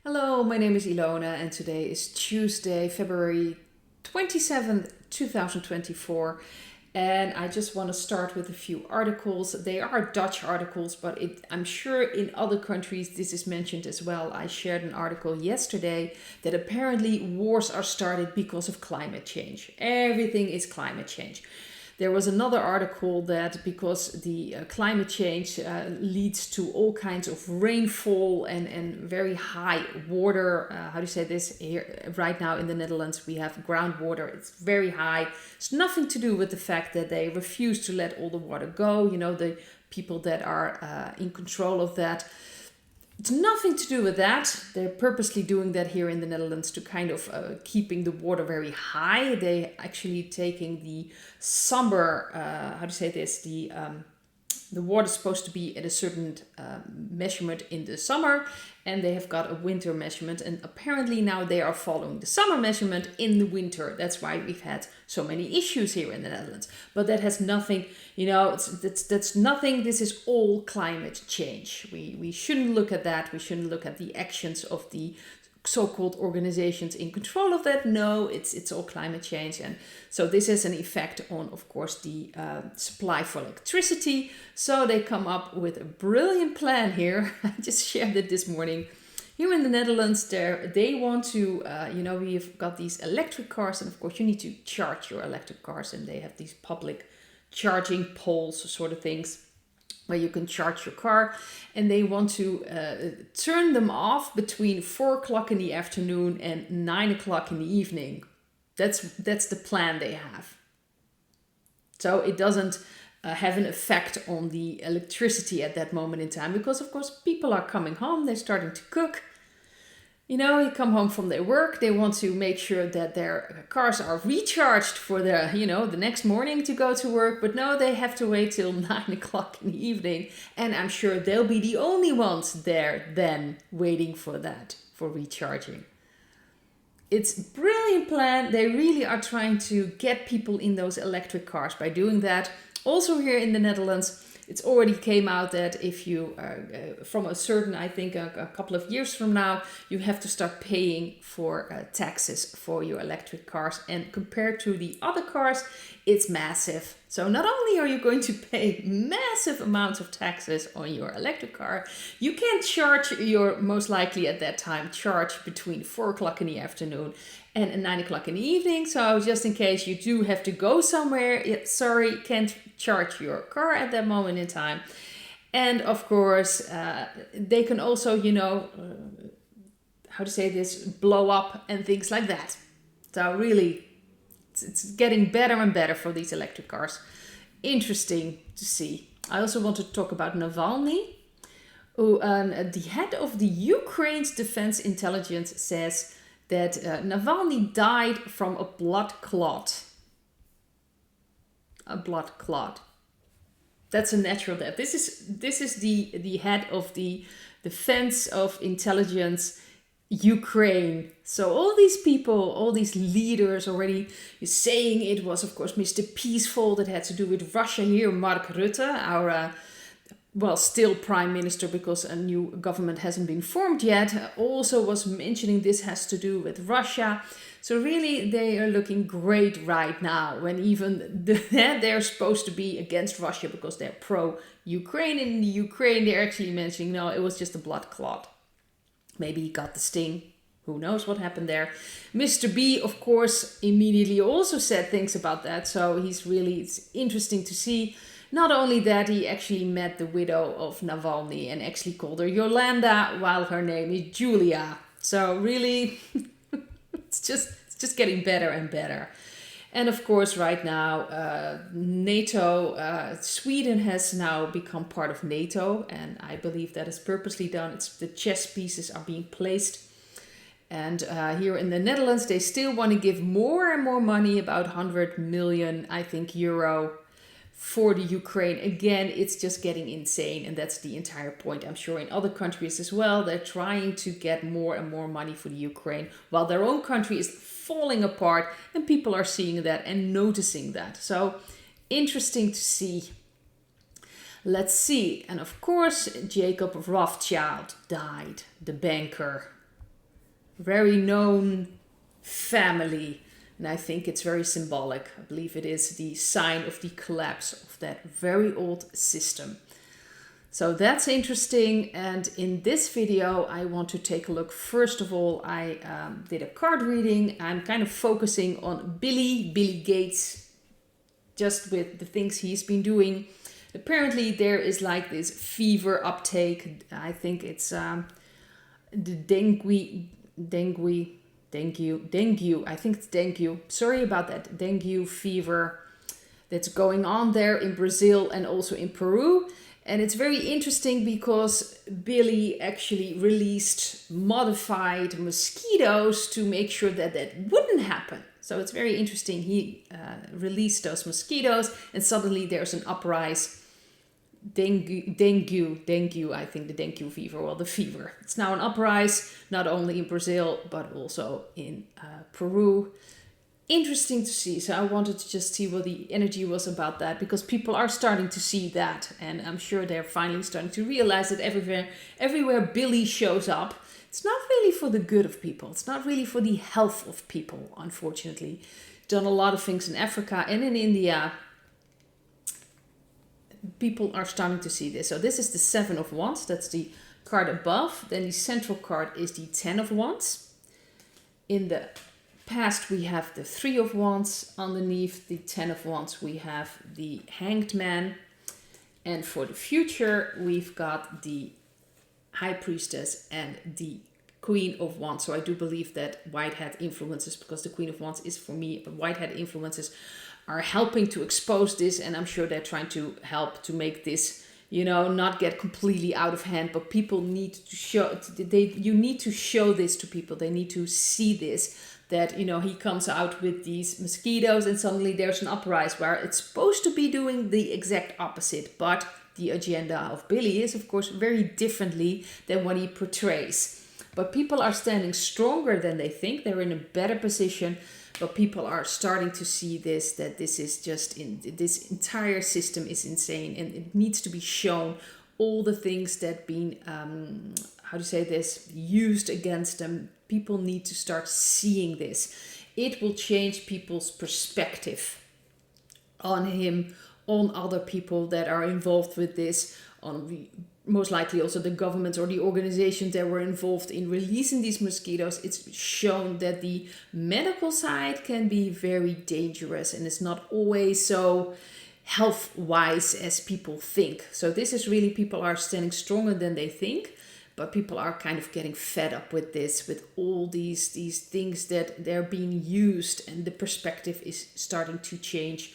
Hello, my name is Ilona and today is Tuesday, February 27th, 2024. And I just want to start with a few articles. They are Dutch articles, but I'm sure in other countries this is mentioned as well. I shared an article yesterday that apparently wars are started because of climate change. Everything is climate change. There was another article that because the climate change leads to all kinds of rainfall and very high water. How do you say this? Here, right now in the Netherlands, we have groundwater. It's very high. It's nothing to do with the fact that they refuse to let all the water go. You know, the people that are in control of that. It's nothing to do with that. They're purposely doing that here in the Netherlands to kind of keeping the water very high. They actually taking the summer, how do you say this? The water is supposed to be at a certain measurement in the summer, and they have got a winter measurement. And apparently now they are following the summer measurement in the winter. That's why we've had so many issues here in the Netherlands. But that has nothing, that's nothing. This is all climate change. We shouldn't look at that. We shouldn't look at the actions of the so-called organizations in control of that. No, it's all climate change, and so this has an effect on, of course, the supply for electricity. So they come up with a brilliant plan here. I just shared it this morning. Here in the Netherlands, they want to, we've got these electric cars, and of course you need to charge your electric cars, and they have these public charging poles sort of things where you can charge your car, and they want to turn them off between 4 o'clock in the afternoon and 9 o'clock in the evening. That's the plan they have. So it doesn't have an effect on the electricity at that moment in time, because of course people are coming home, they're starting to cook. You come home from their work, they want to make sure that their cars are recharged for the next morning to go to work. But no, they have to wait till 9 o'clock in the evening. And I'm sure they'll be the only ones there then waiting for that, for recharging. It's a brilliant plan. They really are trying to get people in those electric cars by doing that. Also here in the Netherlands, it's already came out that if you, from a certain, I think a couple of years from now, you have to start paying for taxes for your electric cars. And compared to the other cars, it's massive. So not only are you going to pay massive amounts of taxes on your electric car, you can charge most likely at that time, charge between 4 o'clock in the afternoon and 9 o'clock in the evening. So just in case you do have to go somewhere, can't charge your car at that moment in time. And of course, they can also, how to say this, blow up and things like that. So really, it's getting better and better for these electric cars. Interesting to see. I also want to talk about Navalny, who the head of the Ukraine's defense intelligence says that Navalny died from a blood clot. A blood clot. That's a natural death. This is the head of the defense of intelligence Ukraine. So all these people, all these leaders already saying it was, of course, Mr. Peaceful that had to do with Russia here. Mark Rutte, our still prime minister because a new government hasn't been formed yet, also was mentioning this has to do with Russia. So really, they are looking great right now when even they're supposed to be against Russia because they're pro-Ukraine. And in the Ukraine, they're actually mentioning, no, it was just a blood clot. Maybe he got the sting. Who knows what happened there? Mr. B, of course, immediately also said things about that. So it's interesting to see. Not only that, he actually met the widow of Navalny and actually called her Yolanda while her name is Julia. So really, it's just getting better and better. And of course, right now, NATO, Sweden has now become part of NATO. And I believe that is purposely done. The chess pieces are being placed. And here in the Netherlands, they still want to give more and more money, about 100 million, I think, euro for the Ukraine. Again, it's just getting insane. And that's the entire point. I'm sure in other countries as well, they're trying to get more and more money for the Ukraine while their own country is falling apart, and people are seeing that and noticing that. So interesting to see. Let's see. And of course, Jacob Rothschild died, the banker. very known family. And I think it's very symbolic. I believe it is the sign of the collapse of that very old system. So that's interesting. And in this video, I want to take a look. First of all, I did a card reading. I'm kind of focusing on Billy Gates, just with the things he's been doing. Apparently there is like this fever uptake. I think it's the dengue. I think it's dengue. Sorry about that. Dengue fever that's going on there in Brazil and also in Peru. And it's very interesting because Billy actually released modified mosquitoes to make sure that that wouldn't happen. So it's very interesting. He released those mosquitoes and suddenly there's an uprise. Dengue, I think the dengue fever, well, the fever. It's now an uprise, not only in Brazil, but also in Peru. Interesting to see. So I wanted to just see what the energy was about that, because people are starting to see that. And I'm sure they're finally starting to realize that everywhere Billy shows up, it's not really for the good of people. It's not really for the health of people, unfortunately. Done a lot of things in Africa and in India. People are starting to see this. So this is the 7 of Wands. That's the card above. Then the central card is the 10 of Wands. In the past, we have the 3 of Wands. Underneath the 10 of Wands, we have the Hanged Man. And for the future, we've got the High Priestess and the Queen of Wands. So I do believe that white hat influences, because the Queen of Wands is for me, white hat influences are helping to expose this, and I'm sure they're trying to help to make this, you know, not get completely out of hand. But people need to show, you need to show this to people. They need to see this, that, you know, he comes out with these mosquitoes and suddenly there's an uprise where it's supposed to be doing the exact opposite. But the agenda of Billy is, of course, very differently than what he portrays. But people are standing stronger than they think. They're in a better position. But people are starting to see this, that this is just, this entire system is insane and it needs to be shown. All the things that been, used against them. People need to start seeing this. It will change people's perspective on him, on other people that are involved with this, on most likely also the government or the organizations that were involved in releasing these mosquitoes. It's shown that the medical side can be very dangerous and it's not always so health-wise as people think. So this is really, people are standing stronger than they think, but people are kind of getting fed up with this, with all these things that they're being used, and the perspective is starting to change.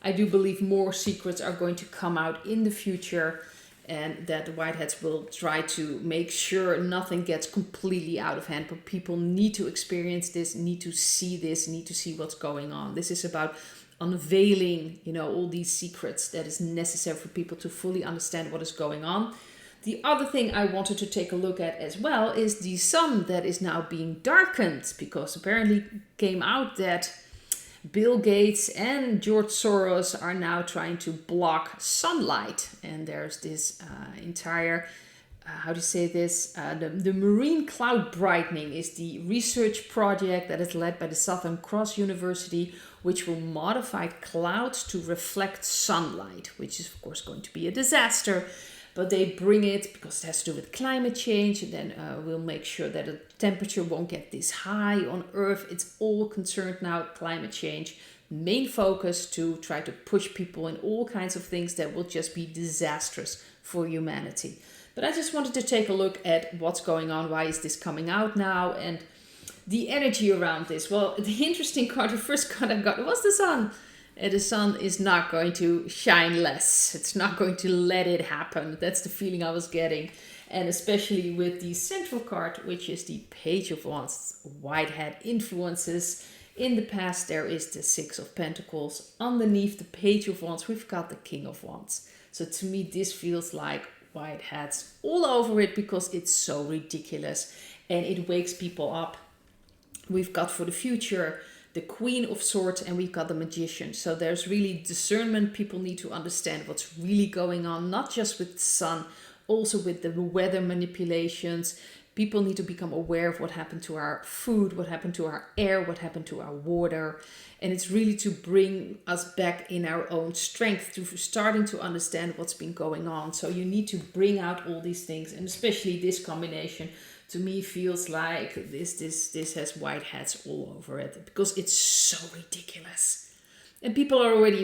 I do believe more secrets are going to come out in the future, and that the whiteheads will try to make sure nothing gets completely out of hand. But people need to experience this, need to see this, need to see what's going on. This is about unveiling, you know, all these secrets that is necessary for people to fully understand what is going on. The other thing I wanted to take a look at as well is the sun that is now being darkened, because apparently came out that Bill Gates and George Soros are now trying to block sunlight. And there's this entire, the marine cloud brightening is the research project that is led by the Southern Cross University, which will modify clouds to reflect sunlight, which is of course going to be a disaster. But they bring it because it has to do with climate change, and then we'll make sure that the temperature won't get this high on Earth. It's all concerned now, climate change. Main focus to try to push people in all kinds of things that will just be disastrous for humanity. But I just wanted to take a look at what's going on. Why is this coming out now? And the energy around this. Well, the interesting card, the first card I got was the sun. The sun is not going to shine less. It's not going to let it happen. That's the feeling I was getting. And especially with the central card, which is the Page of Wands, white hat influences. In the past, there is the 6 of Pentacles. Underneath the Page of Wands, we've got the King of Wands. So to me, this feels like white hats all over it, because it's so ridiculous and it wakes people up. We've got for the future the Queen of Swords, and we've got the Magician. So there's really discernment. People need to understand what's really going on, not just with the sun, also with the weather manipulations. People need to become aware of what happened to our food, what happened to our air, what happened to our water. And it's really to bring us back in our own strength, to starting to understand what's been going on. So you need to bring out all these things, and especially this combination to me feels like this has white hats all over it, because it's so ridiculous. And people are already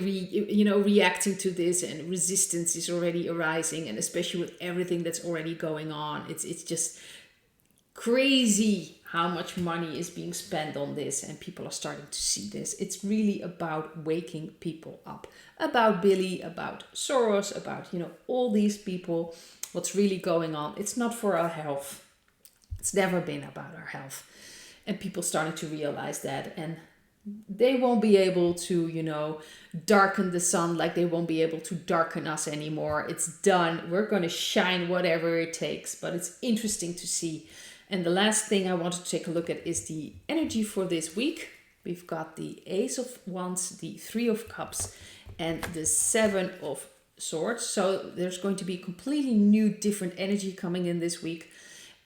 reacting to this, and resistance is already arising, and especially with everything that's already going on, it's just crazy how much money is being spent on this, and people are starting to see this. It's really about waking people up, about Billy, about Soros, about all these people, what's really going on. It's not for our health. It's never been about our health, and people starting to realize that. And they won't be able to, darken the sun like they won't be able to darken us anymore. It's done. We're going to shine whatever it takes. But it's interesting to see. And the last thing I want to take a look at is the energy for this week. We've got the Ace of Wands, the Three of Cups, and the Seven of Swords. So there's going to be completely new, different energy coming in this week.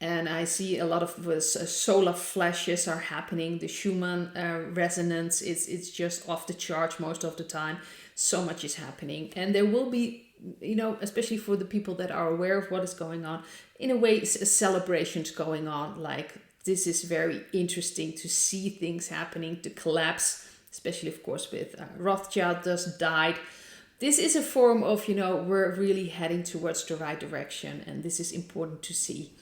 And I see a lot of solar flashes are happening. The Schumann resonance, it's just off the charts most of the time. So much is happening. And there will be, especially for the people that are aware of what is going on, in a way, celebrations going on. Like, this is very interesting to see things happening, to collapse, especially, of course, with Rothschild just died. This is a form of, we're really heading towards the right direction. And this is important to see.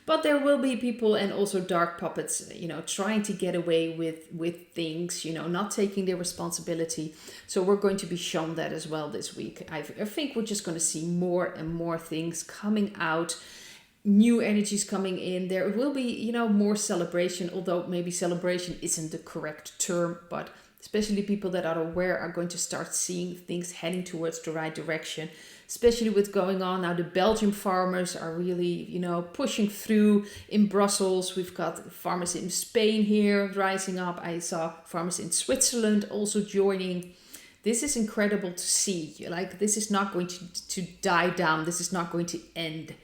But there will be people, and also dark puppets, trying to get away with things, not taking their responsibility. So we're going to be shown that as well this week. I think we're just going to see more and more things coming out, new energies coming in. There will be, more celebration, although maybe celebration isn't the correct term, but especially people that are aware are going to start seeing things heading towards the right direction. Especially with going on now, the Belgian farmers are really, pushing through in Brussels. We've got farmers in Spain here rising up. I saw farmers in Switzerland also joining. This is incredible to see. Like, this is not going to die down. This is not going to end.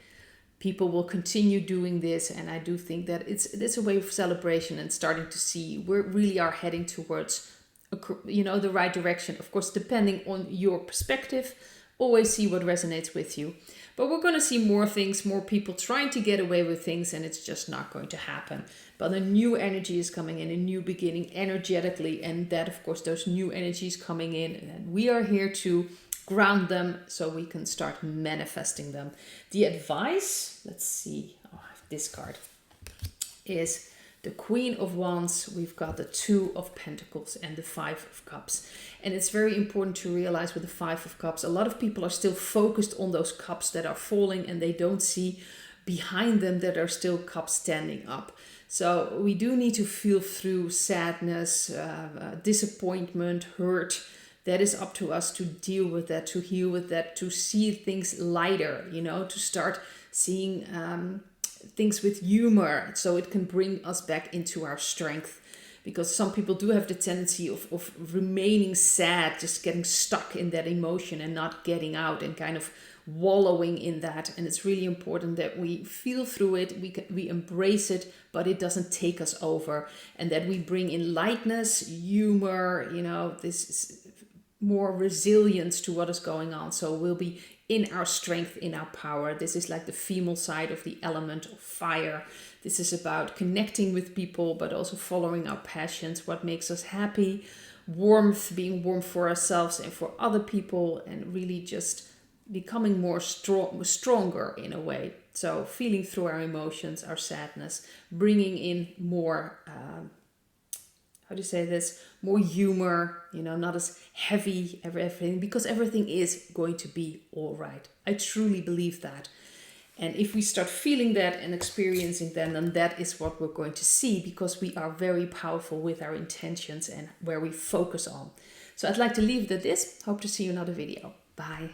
People will continue doing this, and I do think that it's a way of celebration and starting to see we really are heading towards, the right direction. Of course, depending on your perspective. Always see what resonates with you. But we're going to see more things, more people trying to get away with things, and it's just not going to happen. But a new energy is coming in, a new beginning energetically, and that, of course, those new energies coming in, and we are here to ground them so we can start manifesting them. The advice, let's see, this card is the Queen of Wands. We've got the Two of Pentacles and the Five of Cups. And it's very important to realize with the Five of Cups, a lot of people are still focused on those cups that are falling, and they don't see behind them that are still cups standing up. So we do need to feel through sadness, disappointment, hurt. That is up to us to deal with that, to heal with that, to see things lighter, to start seeing things with humor, so it can bring us back into our strength. Because some people do have the tendency of remaining sad, just getting stuck in that emotion and not getting out and kind of wallowing in that. And it's really important that we feel through it, we embrace it, but it doesn't take us over. And that we bring in lightness, humor, this more resilience to what is going on. So we'll be in our strength, in our power. This is like the female side of the element of fire. This is about connecting with people, but also following our passions, what makes us happy, warmth, being warm for ourselves and for other people, and really just becoming more stronger in a way. So feeling through our emotions, our sadness, bringing in more, more humor, not as heavy, everything, because everything is going to be all right. I truly believe that. And if we start feeling that and experiencing that, then that is what we're going to see, because we are very powerful with our intentions and where we focus on. So I'd like to leave it at this. Hope to see you in another video. Bye.